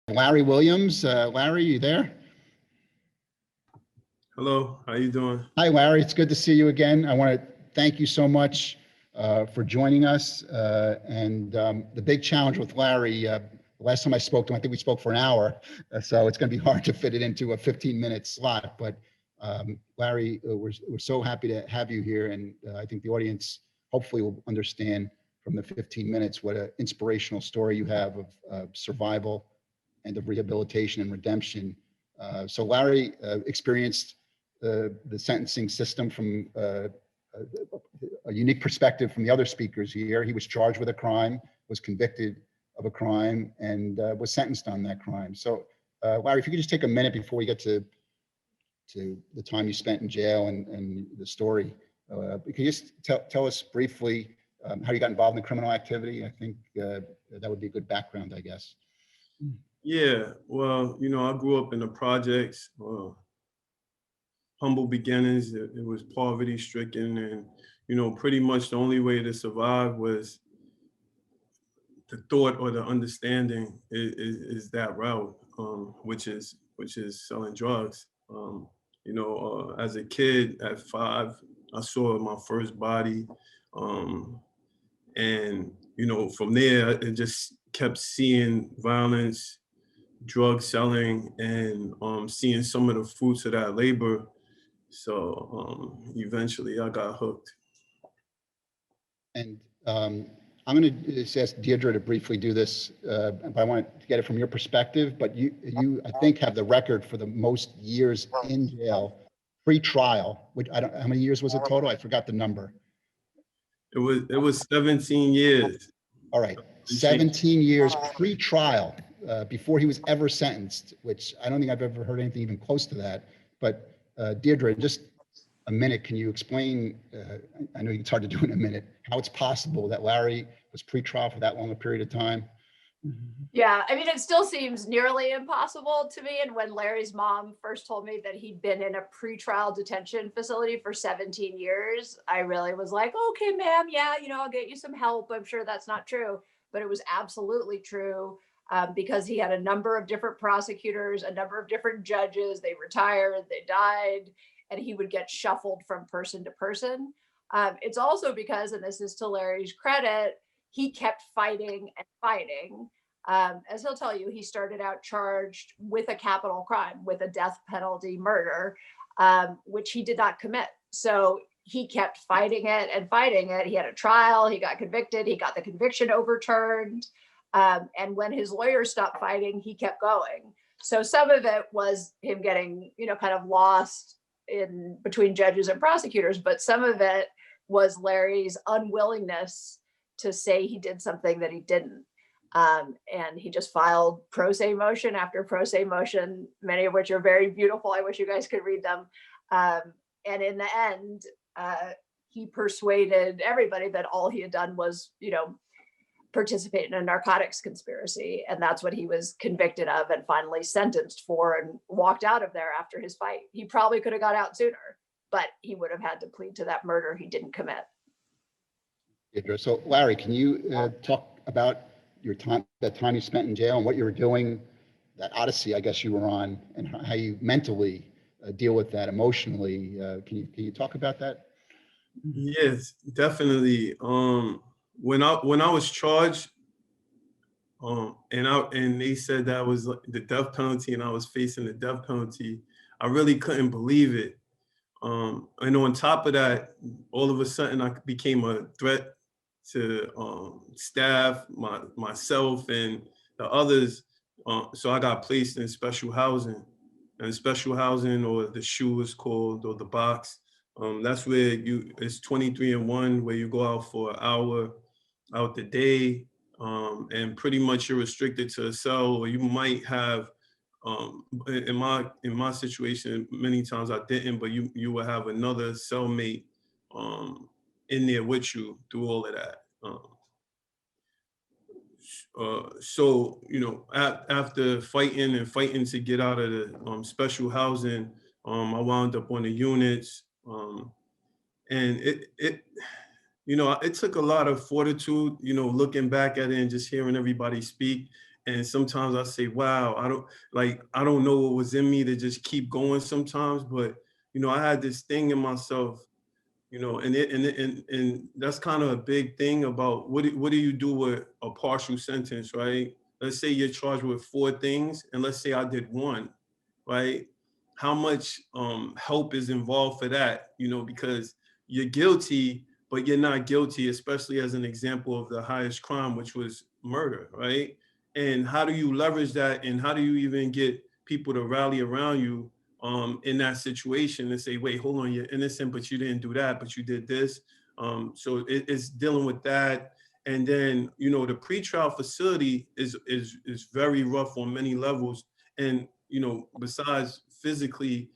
Larry Williams. Larry, you there? Hello, how you doing? Hi, Larry. It's good to see you again. I want to thank you so much for joining us. The big challenge with Larry, the last time I spoke to him, I think we spoke for an hour, so it's going to be hard to fit it into a 15-minute slot. But Larry, we're so happy to have you here, and I think the audience hopefully will understand from the 15 minutes what an inspirational story you have of survival and of rehabilitation and redemption. So Larry experienced the sentencing system from a unique perspective from the other speakers here. He was charged with a crime, was convicted of a crime, and was sentenced on that crime. So Larry, if you could just take a minute before we get to the time you spent in jail and the story. Could you just tell us briefly how you got involved in criminal activity? I think that would be a good background, I guess. Yeah, well, I grew up in the projects, humble beginnings. It was poverty stricken, and pretty much the only way to survive was the thought or the understanding is that route, which is selling drugs. As a kid at 5, I saw my first body, and from there it just kept seeing violence, drug selling, and seeing some of the fruits of that labor. So eventually I got hooked. And I'm going to just ask Deirdre to briefly do this, but I want to get it from your perspective. But you, I think, have the record for the most years in jail, pre-trial. Which I don't. How many years was it total? I forgot the number. It was 17 years. All right, 17 years pre-trial, before he was ever sentenced. Which I don't think I've ever heard anything even close to that. But Deirdre, just a minute, can you explain, I know it's hard to do in a minute, how it's possible that Larry was pre-trial for that long a period of time? Yeah, I mean, it still seems nearly impossible to me. And when Larry's mom first told me that he'd been in a pretrial detention facility for 17 years, I really was like, okay, ma'am, yeah, I'll get you some help. I'm sure that's not true. But it was absolutely true, because he had a number of different prosecutors, a number of different judges. They retired, they died, and he would get shuffled from person to person. It's also because, and this is to Larry's credit, he kept fighting and fighting. As he'll tell you, he started out charged with a capital crime, with a death penalty murder, which he did not commit. So he kept fighting it and fighting it. He had a trial, he got convicted, he got the conviction overturned. And when his lawyers stopped fighting, he kept going. So some of it was him getting, kind of lost in between judges and prosecutors, but some of it was Larry's unwillingness to say he did something that he didn't. And he just filed pro se motion after pro se motion, many of which are very beautiful. I wish you guys could read them. And in the end, he persuaded everybody that all he had done was, participate in a narcotics conspiracy. And that's what he was convicted of and finally sentenced for, and walked out of there after his fight. He probably could have got out sooner, but he would have had to plead to that murder he didn't commit. So Larry, can you talk about that time you spent in jail and what you were doing, that odyssey, I guess you were on, and how you mentally deal with that emotionally? Can you talk about that? Yes, definitely. When I was charged, and they said that was the death penalty, and I was facing the death penalty, I really couldn't believe it. And on top of that, all of a sudden I became a threat to staff, myself, and the others. So I got placed in special housing, or the SHU is called, or the box. That's where it's 23-1, where you go out for an hour out the day, and pretty much you're restricted to a cell, or you might have, in my situation, many times I didn't, but you will have another cellmate in there with you through all of that. So after fighting to get out of the special housing, I wound up on the units, and it took a lot of fortitude, looking back at it and just hearing everybody speak. And sometimes I say, wow, I don't know what was in me to just keep going sometimes. But, I had this thing in myself, and that's kind of a big thing about what do you do with a partial sentence, right? Let's say you're charged with 4 things, and let's say I did 1, right? How much help is involved for that? Because you're guilty, but you're not guilty, especially as an example of the highest crime, which was murder, right? And how do you leverage that, and how do you even get people to rally around you in that situation and say, wait, hold on, you're innocent, but you didn't do that, but you did this. So it's dealing with that. And then, the pretrial facility is very rough on many levels. And, besides physically,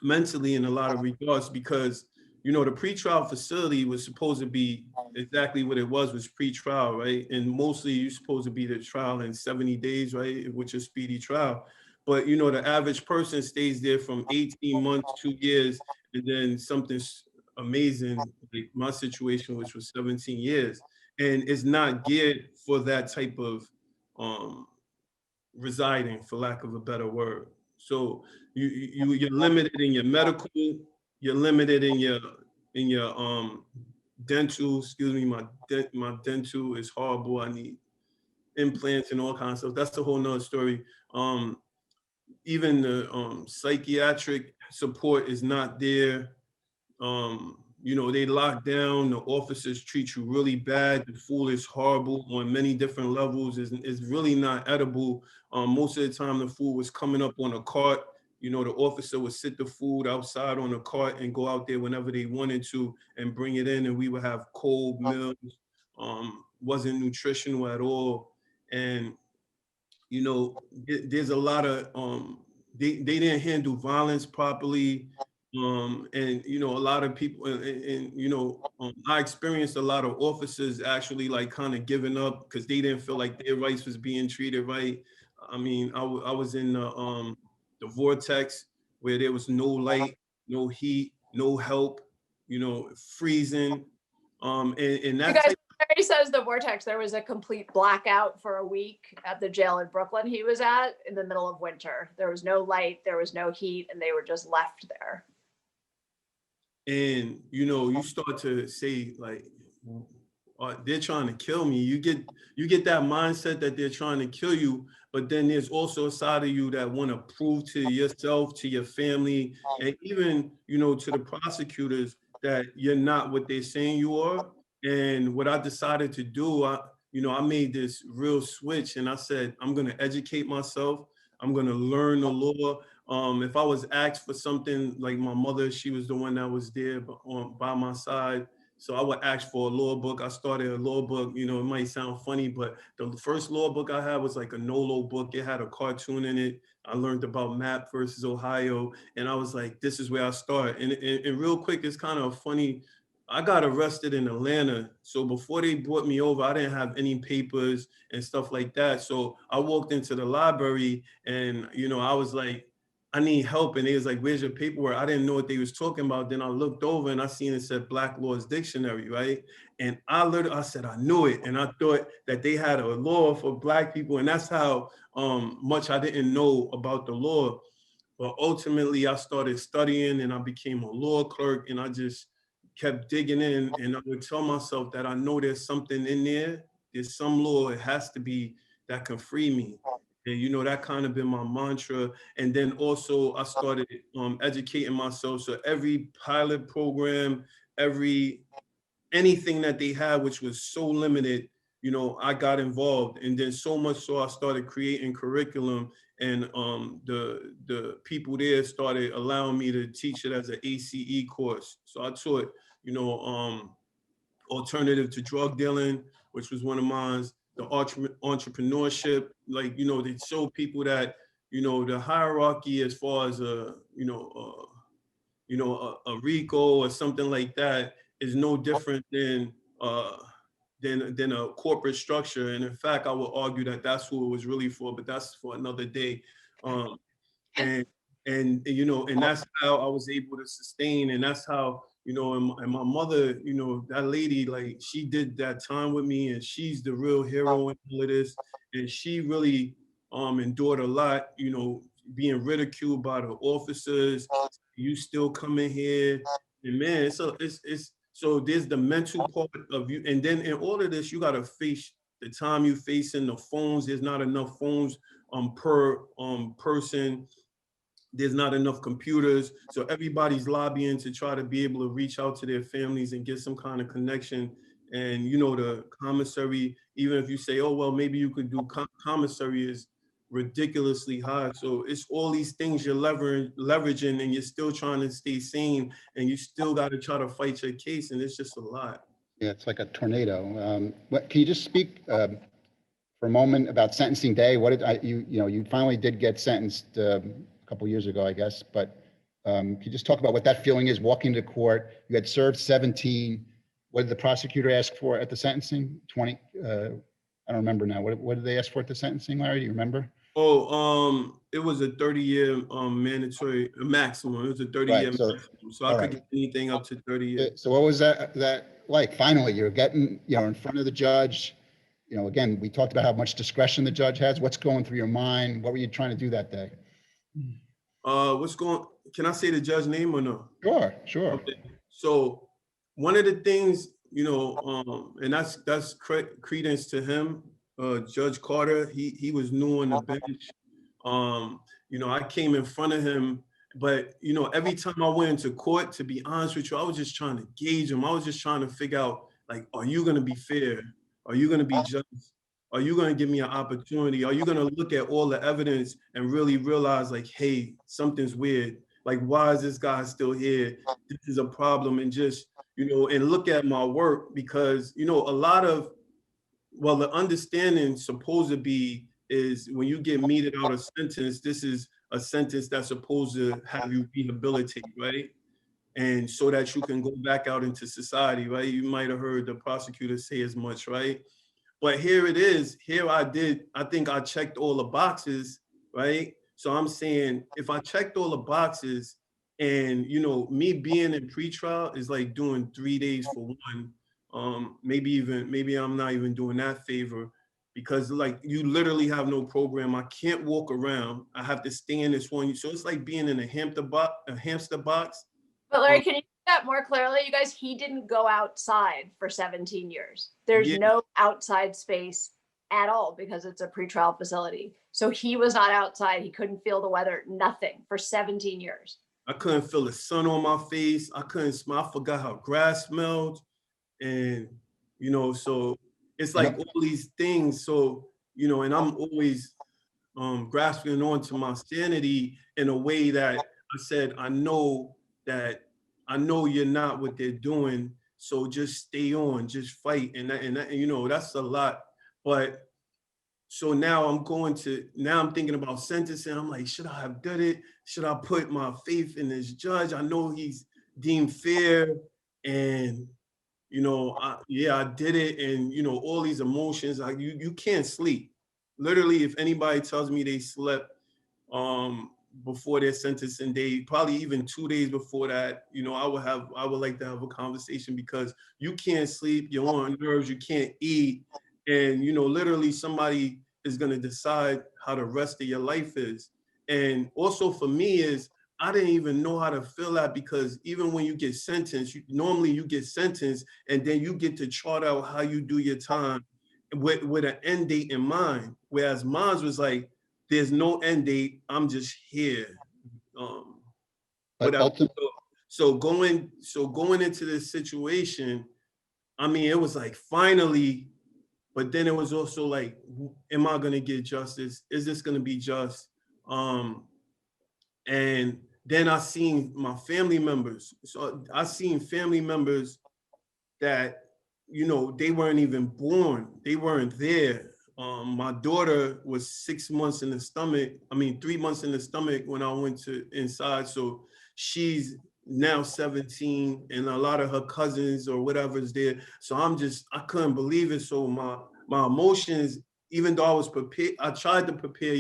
mentally in a lot of regards, because, the pretrial facility was supposed to be exactly what it was pretrial, right? And mostly you're supposed to be the trial in 70 days, right? Which is speedy trial. But, the average person stays there from 18 months, 2 years, and then something amazing, like my situation, which was 17 years. And it's not geared for that type of um, residing, for lack of a better word. So you're limited in your medical, you're limited in your dental. Excuse me, my dental is horrible. I need implants and all kinds of stuff. That's a whole nother story. Even the psychiatric support is not there. They lock down, the officers treat you really bad. The food is horrible on many different levels. It's really not edible. Most of the time the food was coming up on a cart. The officer would sit the food outside on a cart and go out there whenever they wanted to and bring it in, and we would have cold meals. Wasn't nutritional at all. And there's a lot of they didn't handle violence properly. And a lot of people, and I experienced a lot of officers actually like kind of giving up because they didn't feel like their rights was being treated right. I mean, I was in the Vortex, where there was no light, no heat, no help, freezing. And You that guys, type. Larry says the Vortex, there was a complete blackout for a week at the jail in Brooklyn he was at in the middle of winter. There was no light, there was no heat, and they were just left there. And you start to say like, they're trying to kill me. You get that mindset that they're trying to kill you, but then there's also a side of you that want to prove to yourself, to your family, and even to the prosecutors that you're not what they're saying you are. And what I decided to do, I made this real switch, and I said, I'm going to educate myself. I'm going to learn the law. If I was asked for something, like my mother, she was the one that was there by my side. So I would ask for a law book. I started a law book. It might sound funny, but the first law book I had was like a NOLO book. It had a cartoon in it. I learned about Mapp versus Ohio. And I was like, this is where I start. And real quick, it's kind of funny. I got arrested in Atlanta. So before they brought me over, I didn't have any papers and stuff like that. So I walked into the library and, I was like, I need help. And they was like, where's your paperwork? I didn't know what they was talking about. Then I looked over and I seen it said Black Laws Dictionary, right? And I said, I knew it. And I thought that they had a law for Black people. And that's how much I didn't know about the law. But ultimately I started studying and I became a law clerk, and I just kept digging in, and I would tell myself that I know there's something in there. There's some law, it has to be, that can free me. And that kind of been my mantra. And then also I started educating myself. So every pilot program, anything that they had, which was so limited, I got involved. And then so much so I started creating curriculum, and the people there started allowing me to teach it as an ACE course. So I taught, alternative to drug dealing, which was one of mine, the entrepreneurship, like, they show people that, the hierarchy as far as a RICO or something like that is no different than a corporate structure. And in fact, I would argue that that's who it was really for, but that's for another day. Um, and and that's how I was able to sustain, and that's how you know, and my mother, you know, that lady, like, she did that time with me, and she's the real hero in all of this. And she really endured a lot, you know, being ridiculed by the officers. You still come in here, and man, it's so there's the mental part of you, and then in all of this, you got to face the time you facing the phones. There's not enough phones per person. There's not enough computers, so everybody's lobbying to try to be able to reach out to their families and get some kind of connection. And you know, the commissary, even if you say, oh well, maybe you could do commissary, is ridiculously high. So it's all these things you're leveraging, and you're still trying to stay sane, and you still got to try to fight your case, and it's just a lot. Yeah, it's like a tornado. Can you just speak for a moment about sentencing day? What did you finally did get sentenced a couple years ago, I guess, but can you just talk about what that feeling is walking to court? You had served 17. What did the prosecutor ask for at the sentencing? 20? I don't remember now. What did they ask for at the sentencing, Larry? Do you remember? Oh, it was a 30-year mandatory maximum. It was a 30-year Right. So, maximum. So I all could right. get anything up to 30 years. So what was that like? Finally, you're getting, in front of the judge. Again, we talked about how much discretion the judge has. What's going through your mind? What were you trying to do that day? Can I say the judge name or no? Sure. Okay. So one of the things, and that's credence to him, Judge Carter. He was new on the bench. I came in front of him, but every time I went into court, to be honest with you, I was just trying to gauge him. I was just trying to figure out, like, are you going to be fair? Are you going to be just? Are you going to give me an opportunity? Are you going to look at all the evidence and really realize, like, hey, something's weird? Like, why is this guy still here? This is a problem. And just, and look at my work, because, a lot of, well, the understanding supposed to be is when you get meted out a sentence, this is a sentence that's supposed to have you rehabilitate, right? And so that you can go back out into society, right? You might have heard the prosecutor say as much, right? But here it is. Here I think I checked all the boxes, right? So I'm saying, if I checked all the boxes, and me being in pretrial is like doing 3 days for one. Maybe I'm not even doing that favor, because like you literally have no program. I can't walk around. I have to stay in this one. So it's like being in a hamster box. But Larry, can you say that more clearly? You guys, he didn't go outside for 17 years. There's no outside space at all because it's a pretrial facility. So he was not outside. He couldn't feel the weather, nothing for 17 years. I couldn't feel the sun on my face. I couldn't smell. I forgot how grass smelled. And, so it's like all these things. So, and I'm always grasping onto my sanity in a way that I said, I know you're not what they're doing. So just stay on, just fight. And that's a lot. But so now I'm thinking about sentencing. I'm like, should I have done it? Should I put my faith in this judge? I know he's deemed fair. And, I did it. And, all these emotions, like you can't sleep. Literally, if anybody tells me they slept before their sentencing day, probably even 2 days before that, I would like to have a conversation, because you can't sleep, you're on nerves, you can't eat. And, literally somebody is going to decide how the rest of your life is. And also for me is, I didn't even know how to feel that, because even when you get sentenced, normally you get sentenced and then you get to chart out how you do your time with an end date in mind. Whereas mine was like, there's no end date, I'm just here. So going into this situation, I mean, it was like finally. But then it was also like, am I going to get justice? Is this going to be just? And then I seen my family members. So I seen family members that, they weren't even born. They weren't there. My daughter was 6 months in the stomach. 3 months in the stomach when I went to inside. So she's now 17, and a lot of her cousins or whatever is there. So I couldn't believe it. So my emotions, even though I was prepared, I tried to prepare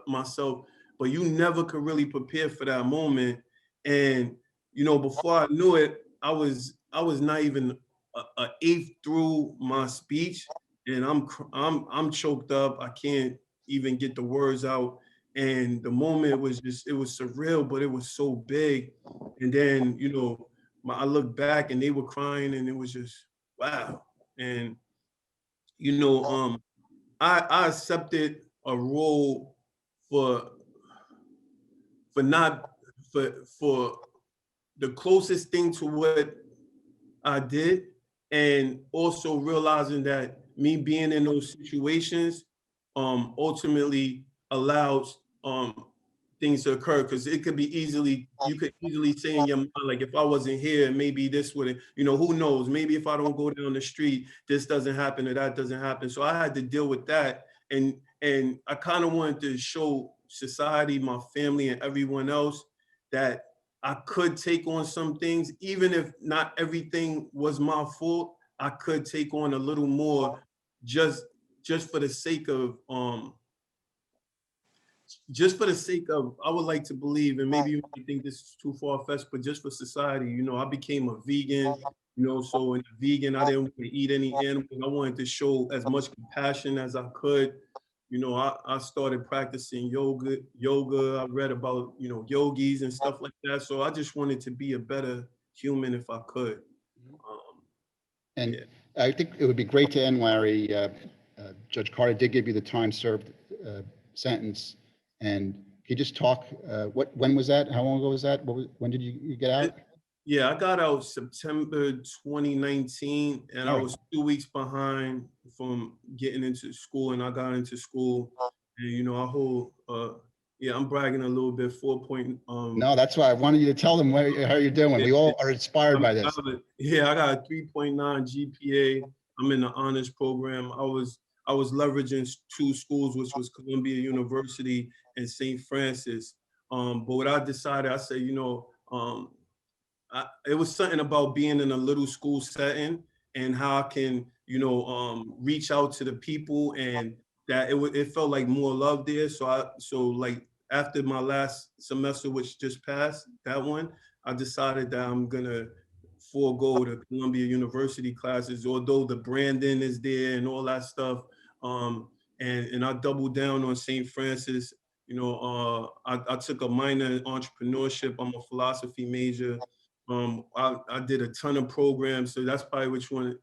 myself, but you never could really prepare for that moment. And, before I knew it, I was not even a eighth through my speech, and I'm choked up. I can't even get the words out. And the moment was just, it was surreal, but it was so big. And then, you know, I looked back and they were crying, and it was just wow. And you know, I accepted a role for not for the closest thing to what I did, and also realizing that me being in those situations ultimately allows things to occur, because it could be easily, you could easily say in your mind, like, if I wasn't here, maybe this wouldn't, you know, who knows, maybe if I don't go down the street, this doesn't happen or that doesn't happen. So I had to deal with that. And I kind of wanted to show society, my family, and everyone else that I could take on some things, even if not everything was my fault. I could take on a little more, just just for the sake of just for the sake of, I would like to believe, and maybe you might think this is too far-fetched, but just for society, you know, I became a vegan, you know, so in a vegan, I didn't want to eat any animals. I wanted to show as much compassion as I could. You know, I started practicing yoga. I read about, you know, yogis and stuff like that. So I just wanted to be a better human if I could. Um, And yeah. I think it would be great to end, Larry. Judge Carter did give you the time served sentence. And can you just talk, when was that? How long ago was that? When did you get out? Yeah, I got out September 2019, and I All right. was 2 weeks behind from getting into school, and I got into school, and you know, I hold, yeah, I'm bragging a little bit, 4 point, No, that's why I wanted you to tell them how you're doing. yeah, We all are inspired by this. yeah, I got a 3.9 GPA. I'm in the honors program. I was leveraging two schools, which was Columbia University and St. Francis. But what I decided, I said, you know, it was something about being in a little school setting and how I can, you know, reach out to the people, and that it felt like more love there. So like after my last semester, which just passed, that one, I decided that I'm gonna forego the Columbia University classes, although the branding is there and all that stuff. Um, and I doubled down on St. Francis. You know, I took a minor in entrepreneurship. I'm a philosophy major. I did a ton of programs, so that's probably which one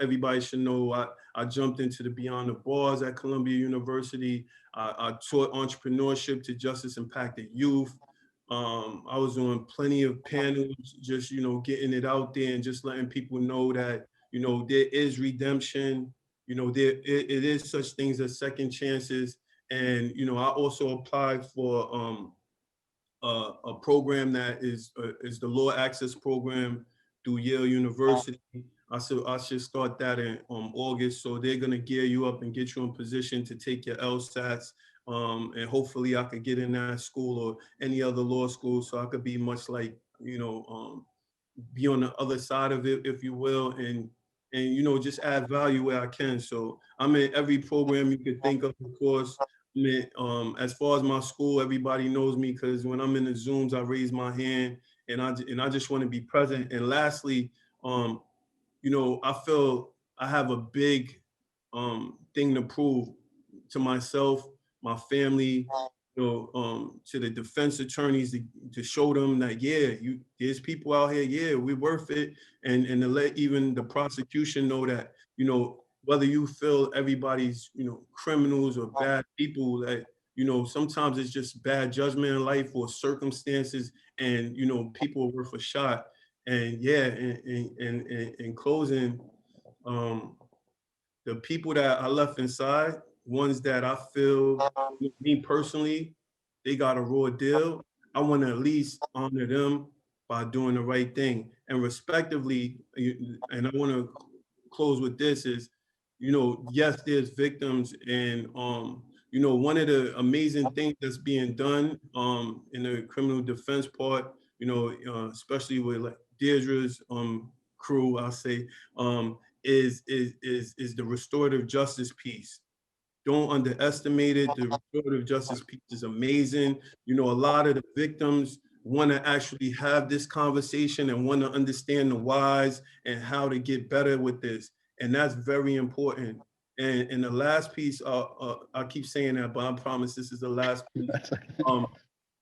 everybody should know. I jumped into the Beyond the Bars at Columbia University. I taught entrepreneurship to justice impacted youth. I was on plenty of panels, just, you know, getting it out there and just letting people know that, you know, there is redemption. You know, it is such things as second chances. And, you know, I also applied for a program that is the Law Access Program through Yale University. I should start that in August. So they're gonna gear you up and get you in position to take your LSATs. And hopefully I could get in that school or any other law school, so I could be much like, you know, be on the other side of it, if you will, and you know, just add value where I can. So I'm in every program you could think of course. I mean, as far as my school, everybody knows me because when I'm in the Zooms, I raise my hand, and I just want to be present. And lastly, um, you know, I feel I have a big thing to prove to myself, my family, you know, to the defense attorneys, to show them that, yeah, there's people out here, yeah, we're worth it. And to let even the prosecution know that, you know, whether you feel everybody's, you know, criminals or bad people, that, you know, sometimes it's just bad judgment in life or circumstances, and, you know, people are worth a shot. And yeah, in closing, um, the people that I left inside, ones that I feel, me personally, they got a raw deal. I want to at least honor them by doing the right thing. And respectively, and I want to close with this is, you know, yes, there's victims, and you know, one of the amazing things that's being done in the criminal defense part, you know, especially with like Deirdre's crew, I'll say, is the restorative justice piece. Don't underestimate it. The restorative justice piece is amazing. You know, a lot of the victims want to actually have this conversation and want to understand the whys and how to get better with this. And that's very important. And the last piece, I keep saying that, but I promise this is the last piece. That's okay.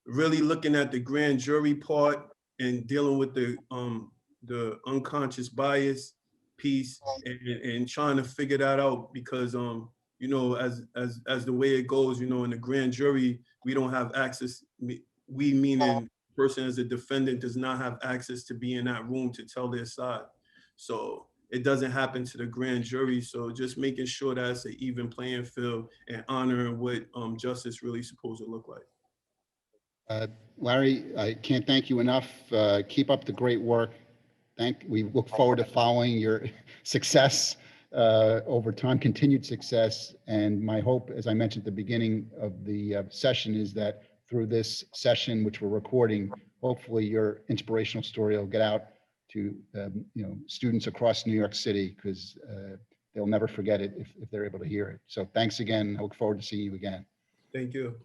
Really looking at the grand jury part and dealing with the unconscious bias piece and trying to figure that out, because you know, as the way it goes, you know, in the grand jury, we don't have access. We meaning person as a defendant does not have access to be in that room to tell their side. So it doesn't happen to the grand jury. So just making sure that it's an even playing field and honoring what justice really supposed to look like. Larry, I can't thank you enough. Keep up the great work. We look forward to following your success over time, continued success. And my hope, as I mentioned at the beginning of the session, is that through this session, which we're recording, hopefully your inspirational story will get out to students across New York City, because they'll never forget it if they're able to hear it. So thanks again. I look forward to seeing you again. Thank you.